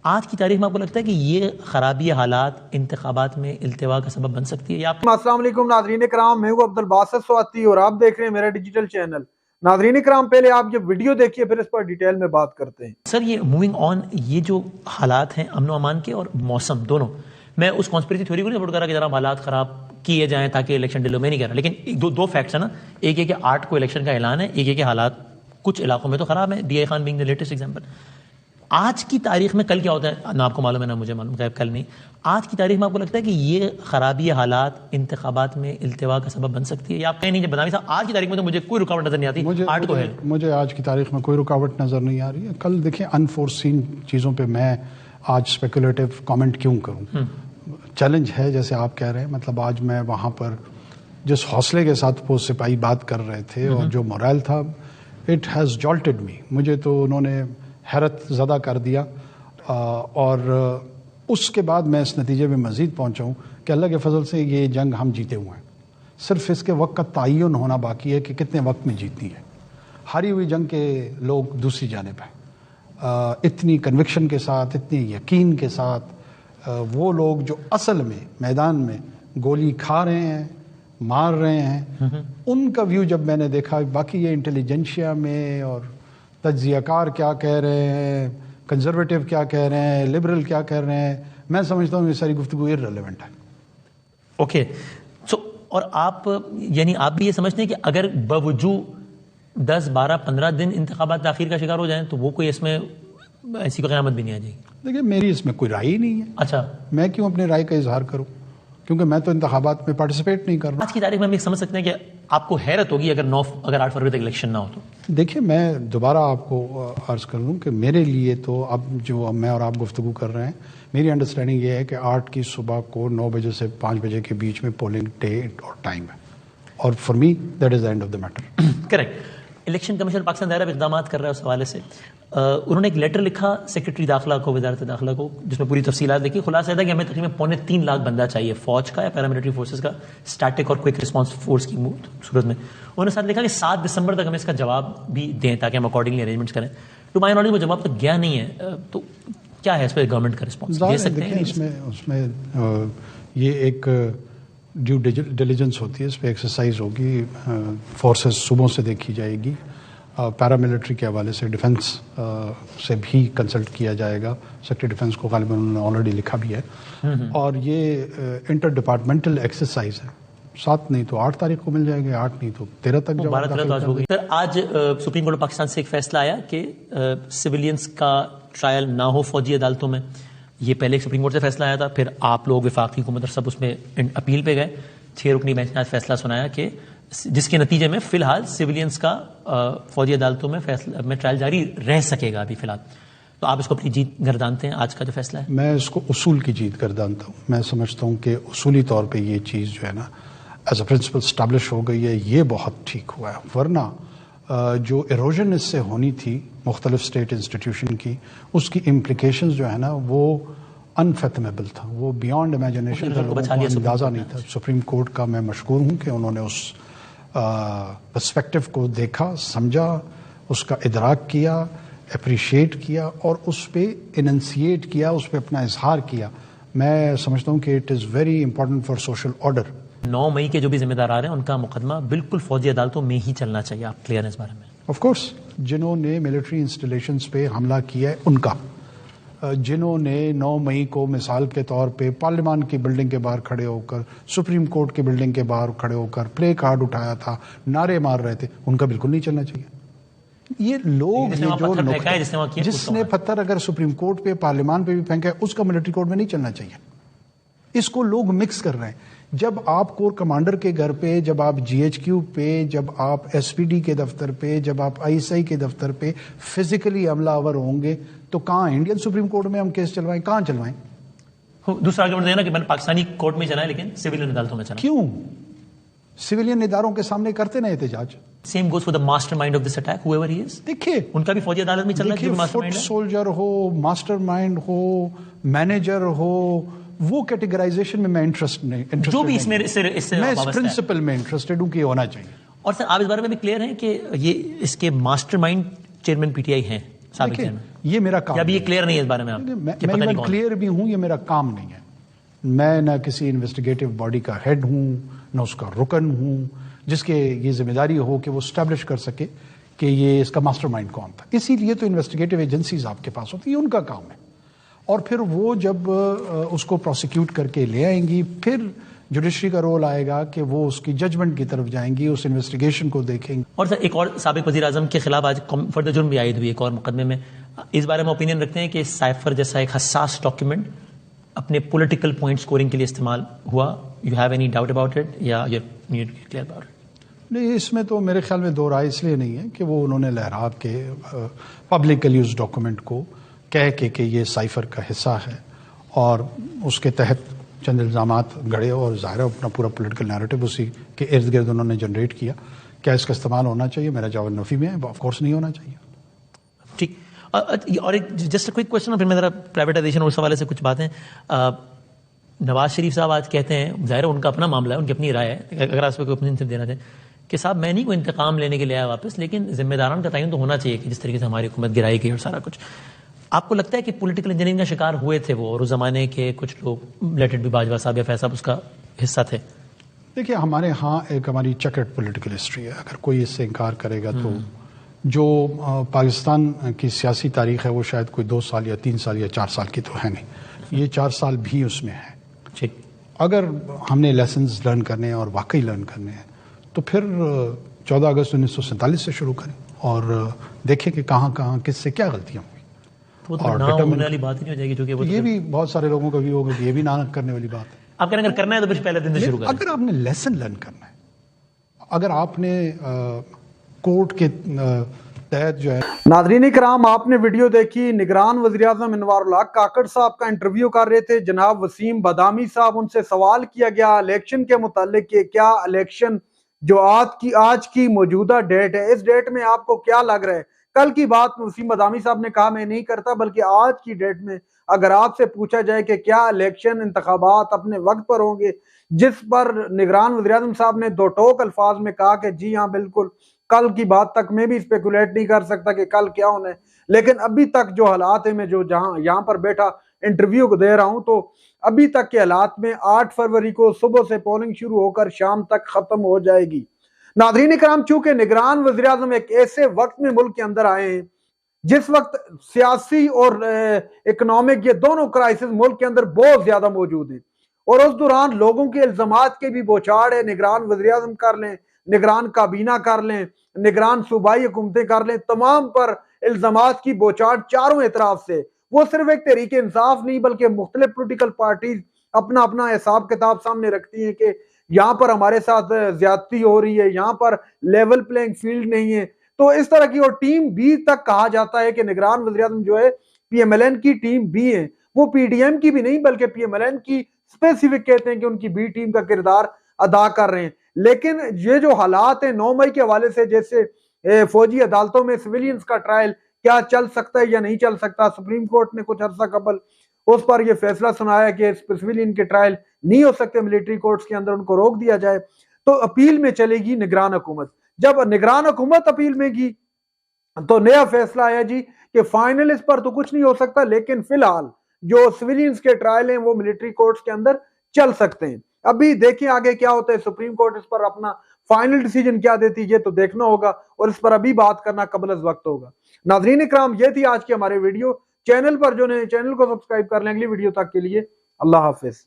آج کی تاریخ میں آپ کو لگتا ہے کہ یہ خرابی حالات انتخابات میں التوا کا سبب بن سکتی ہے یا السلام علیکم ناظرین کرام، میں ہوں عبدالباسط سواتی اور آپ دیکھ رہے ہیں میرا ڈیجیٹل چینل۔ ناظرین کرام، پہلے آپ یہ ویڈیو دیکھیے پھر اس پر ڈیٹیل میں بات کرتے ہیں۔ سر یہ موونگ آن، یہ جو حالات ہیں امن و امان کے اور موسم دونوں، میں اس کانسپریسی تھیوری کو نہیں سپورٹ کر رہا کہ ذرا حالات خراب کیے جائیں تاکہ الیکشن ڈیلے میں نہیں کر رہا، لیکن دو فیکٹس ہیں نا، ایک یہ کہ 8 کو الیکشن کا اعلان ہے، ایک یہ کہ حالات کچھ علاقوں میں تو خراب ہیں، D A Khan being the latest example. آج کی تاریخ میں کل کیا ہوتا ہے نہ آپ کو معلوم ہے نہ مجھے معلوم ہے، کل نہیں، آج کی تاریخ میں آپ کو لگتا ہے کہ یہ خرابی حالات انتخابات میں التوا کا سبب بن سکتی ہے یا آپ کہیں نہیں؟ جب بدنامی صاحب آج کی تاریخ میں تو مجھے کوئی رکاوٹ نظر نہیں آتی، 8 کو ہے۔ مجھے آج کی تاریخ میں کوئی رکاوٹ نظر نہیں آ رہی ہے۔ کل دیکھیں انفورسین چیزوں پہ میں آج اسپیکولیٹو کامنٹ کیوں کروں؟ چیلنج ہے جیسے آپ کہہ رہے ہیں، مطلب آج میں وہاں پر جس حوصلے کے ساتھ وہ سپاہی بات کر رہے تھے اور جو مورائل تھا، اٹ ہیز جالٹڈ می، مجھے تو انہوں نے حیرت زدہ کر دیا، اور اس کے بعد میں اس نتیجے میں مزید پہنچا ہوں کہ اللہ کے فضل سے یہ جنگ ہم جیتے ہوئے ہیں، صرف اس کے وقت کا تعین ہونا باقی ہے کہ کتنے وقت میں جیتنی ہے۔ ہاری ہوئی جنگ کے لوگ دوسری جانب ہیں، اتنی کنوکشن کے ساتھ، اتنی یقین کے ساتھ وہ لوگ جو اصل میں میدان میں گولی کھا رہے ہیں، مار رہے ہیں، ان کا ویو جب میں نے دیکھا، باقی یہ انٹیلیجنشیا میں اور تجزیہ کار کیا کہہ رہے ہیں، کنزرویٹو کیا کہہ رہے ہیں، لبرل کیا کہہ رہے ہیں، میں سمجھتا ہوں یہ ساری گفتگو ارریلیونٹ ہے۔ اوکے، سو اور آپ یعنی آپ بھی یہ سمجھتے ہیں کہ اگر باوجود 10 12 15 دن انتخابات تاخیر کا شکار ہو جائیں تو وہ کوئی اس میں ایسی کوئی قیامت بھی نہیں آ جائے گی؟ دیکھیے میری اس میں کوئی رائے ہی نہیں ہے۔ اچھا، میں کیوں اپنے رائے کا اظہار کروں، کیونکہ میں تو انتخابات میں پارٹیسپیٹ نہیں کر رہا۔ آج کی تاریخ میں ہم یہ سمجھ سکتے ہیں کہ آپ کو حیرت ہوگی اگر 8 فروری تک الیکشن نہ ہو تو؟ دیکھیے میں دوبارہ آپ کو عرض کر لوں کہ میرے لیے تو اب جو میں اور آپ گفتگو کر رہے ہیں، میری انڈرسٹینڈنگ یہ ہے کہ 8 کی صبح کو 9 بجے سے 5 بجے کے بیچ میں پولنگ ڈیٹ اور ٹائم ہے، اور for me that is the and of the matter. Correct. Election commission Pakistan دائرہ اقدامات کر رہا ہے اس حوالے سے، انہوں نے ایک لیٹر لکھا سیکرٹری داخلہ کو، وزارت داخلہ کو، جس میں پوری تفصیلات دیکھی۔ خلاصہ یہ تھا کہ ہمیں تقریباً 2.25 لاکھ بندہ چاہیے فوج کا یا پیراملٹری فورسز کا، اسٹیٹک اور کوئک رسپانس فورس کی صورت میں۔ انہوں نے ساتھ لکھا کہ 7 دسمبر تک ہمیں اس کا جواب بھی دیں تاکہ ہم اکارڈنگلی ارینجمنٹس کریں۔ ٹو مائی نالج وہ جواب تک گیا نہیں ہے، تو کیا ہے اس پہ گورنمنٹ کا رسپانس دے سکتے ہیں؟ اس میں یہ ایک ڈیو ڈیلیجنس ہوتی ہے، اس پہ ایکسرسائز ہوگی، فورسز صوبوں سے دیکھی جائے گی، پیراملٹری کے حوالے سے ڈیفنس سے بھی کنسلٹ کیا جائے گا، سیکرٹری ڈیفنس کو غالباً انہوں نے آلریڈی لکھا بھی ہے، اور یہ انٹر ڈپارٹمنٹل ایکسرسائز ہے۔ 7 نہیں تو 8 تاریخ کو مل جائے گا، 8 نہیں تو 13 تک جواب 12 13 آج ہو گئی۔ سر آج سپریم کورٹ آف پاکستان سے ایک فیصلہ آیا کہ سویلینس کا ٹرائل نہ ہو فوجی عدالتوں میں۔ یہ پہلے سپریم کورٹ سے فیصلہ آیا تھا، پھر آپ لوگ وفاقی حکومت اور سب اس میں اپیل پہ گئے، 6 رکنی بینچ نے آج فیصلہ سنایا کہ جس کے نتیجے میں فی الحال سویلینس کا فوجی عدالتوں میں ٹرائل جاری رہ سکے گا ابھی فی الحال۔ تو آپ اس کو اپنی جیت گردانتے ہیں آج کا جو فیصلہ ہے؟ میں اس کو اصول کی جیت گردانتا ہوں۔ میں سمجھتا ہوں کہ اصولی طور پہ یہ چیز جو ہے نا ایز اے پرنسپل اسٹیبلش ہو گئی ہے، یہ بہت ٹھیک ہوا ہے، ورنہ جو ایروژن اس سے ہونی تھی مختلف اسٹیٹ انسٹیٹیوشن کی، اس کی امپلیکیشنز جو ہے نا وہ انفیتھمیبل تھا، وہ بیانڈ امیجنیشن تھا، لوگوں کو اندازہ نہیں تھا۔ سپریم کورٹ کا میں مشکور ہوں کہ انہوں نے اس پرسپیکٹو کو دیکھا، سمجھا، اس کا ادراک کیا، اپریشیٹ کیا اور اس پہ اننسیٹ کیا، اس پہ اپنا اظہار کیا۔ میں سمجھتا ہوں کہ it is very important for social order. 9 مئی کے جو بھی ذمہ دار آ رہے ہیں ان کا مقدمہ بالکل فوجی عدالتوں میں ہی چلنا چاہیے، آپ کلیئر ہیں اس بارے میں؟ آف کورس، جنہوں نے ملٹری انسٹالیشنز پہ حملہ کیا ہے ان کا، جنہوں نے 9 مئی کو مثال کے طور پہ پارلیمان کی بلڈنگ کے باہر کھڑے ہو کر، سپریم کورٹ کی بلڈنگ کے باہر کھڑے ہو کر پلے کارڈ اٹھایا تھا، نعرے مار رہے تھے، ان کا بالکل نہیں چلنا چاہیے۔ یہ لوگ جس نے پتھر اگر سپریم کورٹ پہ پارلیمان پہ بھی پھینکا ہے اس کا ملٹری کورٹ میں نہیں چلنا چاہیے۔ اس کو لوگ مکس کر رہے ہیں۔ جب آپ کور کمانڈر کے گھر پہ، جب آپ جی ایچ کیو پہ، جب آپ ایس پی ڈی کے دفتر پہ، جب آپ آئی ایس آئی کے دفتر پہ فزیکلی حملہ آور ہوں گے تو کہاں انڈین سپریم کورٹ میں ہم کیس چلوائیں؟ کہاں چلوائیں؟ دوسرا آرگومنٹ دینا کہ میں نے پاکستانی کورٹ میں چلا ہے لیکن سویلین عدالتوں میں چلا۔ کیوں؟ سویلین اداروں کے سامنے کرتے نا احتجاج۔ Same goes for the master mind of this attack whoever he is۔ دیکھیے ان کا بھی فوجی عدالت میں چلنا چاہیے۔ فٹ سولجر ہو، ماسٹر مائنڈ ہو، مینیجر ہو، وہ کیٹیگرائزیشن میں انٹرسٹ نہیں، جو بھی اس میں میں پرنسپل میں انٹرسٹڈ ہوں کہ ہونا چاہیے۔ اور سر آپ اس بارے میں بھی کلیئر ہیں کہ یہ اس کے master mind chairman P T I ہیں؟ سابق دیکھیں، چیئرمین؟ یہ میرا کام یا ابھی یہ نہیں کلیئر نہیں ہے اس بارے میں آپ ہے۔ میں کہ پتہ نہیں ایون کون؟ کلیئر بھی ہوں، یہ میرا کام نہیں ہے۔ میں نہ کسی انویسٹیگیٹو باڈی کا ہیڈ ہوں، نہ اس کا رکن ہوں جس کے یہ ذمہ داری ہو کہ وہ اسٹیبلش کر سکے کہ یہ اس کا ماسٹر مائنڈ کون تھا۔ اسی لیے تو انویسٹیگیٹو ایجنسیز آپ کے پاس ہوتی ہیں، ان کا کام ہے، اور پھر وہ جب اس کو پروسیکیوٹ کر کے لے آئیں گی، پھر جوڈیشری کا رول آئے گا کہ وہ اس کی ججمنٹ کی طرف جائیں گی، اس انویسٹیگیشن کو دیکھیں گے۔ اور سر ایک اور سابق وزیر اعظم کے خلاف آج فرد جرم بھی عائد ہوئی ایک اور مقدمے میں، اس بارے میں اوپینین رکھتے ہیں کہ سائفر جیسا ایک حساس ڈاکیومنٹ اپنے پولیٹیکل پوائنٹ سکورنگ کے لیے استعمال ہوا؟ You have any doubt about it یا you need to clear about it? نہیں، اس میں تو میرے خیال میں دو رائے اس لیے نہیں ہے کہ وہ انہوں نے لہرا کے پبلکلی اس ڈاکومنٹ کو کہہ کے کہ یہ سائفر کا حصہ ہے اور اس کے تحت چند الزامات گڑے، اور ظاہر ہے اپنا پورا پولیٹیکل نیریٹو اسی کے ارد گرد انہوں نے جنریٹ کیا۔ کیا اس کا استعمال ہونا چاہیے؟ میرا جواب نفی میں ہے، آف کورس نہیں ہونا چاہیے۔ ٹھیک، اور ایک جسٹ کوئک کوشچن، پھر میں ذرا پرائیویٹائزیشن اور اس حوالے سے کچھ باتیں۔ نواز شریف صاحب آج کہتے ہیں، ظاہر ہے ان کا اپنا معاملہ ہے، ان کی اپنی رائے ہے، اگر آپ اس پہ کوئی اوپینین دینا چاہیں کہ صاحب میں نہیں کوئی انتقام لینے کے لیے آیا واپس، لیکن ذمہ داران کا تعین تو ہونا چاہیے کہ جس طریقے سے ہماری حکومت گرائی گئی اور سارا کچھ۔ آپ کو لگتا ہے کہ پولیٹیکل انجینئرنگ کا شکار ہوئے تھے وہ، اور اس زمانے کے کچھ لوگ لیٹڈ بھی باجوہ صاحب یا فیض صاحب اس کا حصہ تھے؟ دیکھیے، ہمارے ہاں ایک ہماری چیکرڈ پولیٹیکل ہسٹری ہے، اگر کوئی اس سے انکار کرے گا تو جو پاکستان کی سیاسی تاریخ ہے وہ شاید کوئی 2 سال یا 3 سال یا 4 سال کی تو ہے نہیں، یہ 4 سال بھی اس میں ہے۔ ٹھیک، اگر ہم نے لیسنز لرن کرنے ہیں اور واقعی لرن کرنے ہیں تو پھر 14 اگست 1947 سے شروع کریں اور دیکھیں کہ کہاں کہاں کس سے کیا غلطیاں ہوئی۔ وہ تو نہ ہونے والی بات ہی نہیں ہو جائے گی، چونکہ وہ یہ بھی بہت سارے لوگوں کا ویو ہوگا کہ یہ بھی نہ کرنے والی بات ہے۔ آپ کہنے اگر کرنا ہے تو پھر پہلے دن سے شروع کریں۔ اگر آپ نے لیسن لرن کرنا ہے، اگر آپ نے کورٹ کے تحت جو ہے۔ ناظرین کرام، آپ نے ویڈیو دیکھی، نگران وزیراعظم انوار الحق کاکڑ صاحب کا انٹرویو کر رہے تھے جناب وسیم بادامی صاحب، ان سے سوال کیا گیا الیکشن کے متعلق کہ کیا الیکشن جو آج کی موجودہ ڈیٹ ہے، اس ڈیٹ میں آپ کو کیا لگ رہا ہے؟ کل کی بات وسیم بادامی صاحب نے کہا میں نہیں کرتا، بلکہ آج کی ڈیٹ میں اگر آپ سے پوچھا جائے کہ کیا الیکشن انتخابات اپنے وقت پر ہوں گے، جس پر نگران وزیراعظم صاحب نے دو ٹوک الفاظ میں کہا کہ جی ہاں بالکل، کل کی بات تک میں بھی اسپیکولیٹ نہیں کر سکتا کہ کل کیا ہونا ہے، لیکن ابھی تک جو حالات ہیں، میں جو یہاں پر بیٹھا انٹرویو کو دے رہا ہوں، تو ابھی تک کے حالات میں 8 فروری کو صبح سے پولنگ شروع ہو کر شام تک ختم ہو جائے گی۔ ناظرین کرام، چونکہ نگران وزیراعظم ایک ایسے وقت میں ملک کے اندر آئے ہیں جس وقت سیاسی اور اکنامک یہ دونوں کرائسس ملک کے اندر بہت زیادہ موجود ہیں، اور اس دوران لوگوں کے الزامات کے بھی بوچھاڑ ہے، نگران وزیراعظم کر لیں، نگران کابینہ کر لیں، نگران صوبائی حکومتیں کر لیں، تمام پر الزامات کی بوچھاڑ چاروں اطراف سے۔ وہ صرف ایک تحریک انصاف نہیں بلکہ مختلف پولیٹیکل پارٹیز اپنا اپنا حساب کتاب سامنے رکھتی ہیں کہ یہاں پر ہمارے ساتھ زیادتی ہو رہی ہے، یہاں پر لیول پلینگ فیلڈ نہیں ہے، تو اس طرح کی، اور ٹیم بی تک کہا جاتا ہے کہ نگران وزیراعظم جو ہے پی ایم ایل این کی ٹیم بی ہے، وہ پی ڈی ایم کی بھی نہیں بلکہ پی ایم ایل این کی اسپیسیفک کہتے ہیں کہ ان کی بی ٹیم کا کردار ادا کر رہے ہیں۔ لیکن یہ جو حالات ہیں 9 مئی کے حوالے سے، جیسے فوجی عدالتوں میں سویلینز کا ٹرائل کیا چل سکتا ہے یا نہیں چل سکتا، سپریم کورٹ نے کچھ عرصہ قبل اس پر یہ فیصلہ سنایا کہ سویلین کے ٹرائل نہیں ہو سکتے ملٹری کورٹس کے اندر، ان کو روک دیا جائے، تو اپیل میں چلے گی نگران حکومت۔ جب نگران حکومت اپیل میں گی تو نیا فیصلہ آیا جی کہ فائنل اس پر تو کچھ نہیں ہو سکتا، لیکن فی الحال جو سویلینز کے ٹرائل ہیں وہ ملٹری کورٹس کے اندر چل سکتے ہیں۔ ابھی دیکھیں آگے کیا ہوتا ہے، سپریم کورٹ اس پر اپنا فائنل ڈیسیجن کیا دیتی ہے، یہ تو دیکھنا ہوگا، اور اس پر ابھی بات کرنا قبل از وقت ہوگا۔ ناظرین اکرام، یہ تھی آج کی ہمارے ویڈیو۔ چینل پر جو نے چینل کو سبسکرائب کر لیں، اگلی ویڈیو تک کے لیے اللہ حافظ۔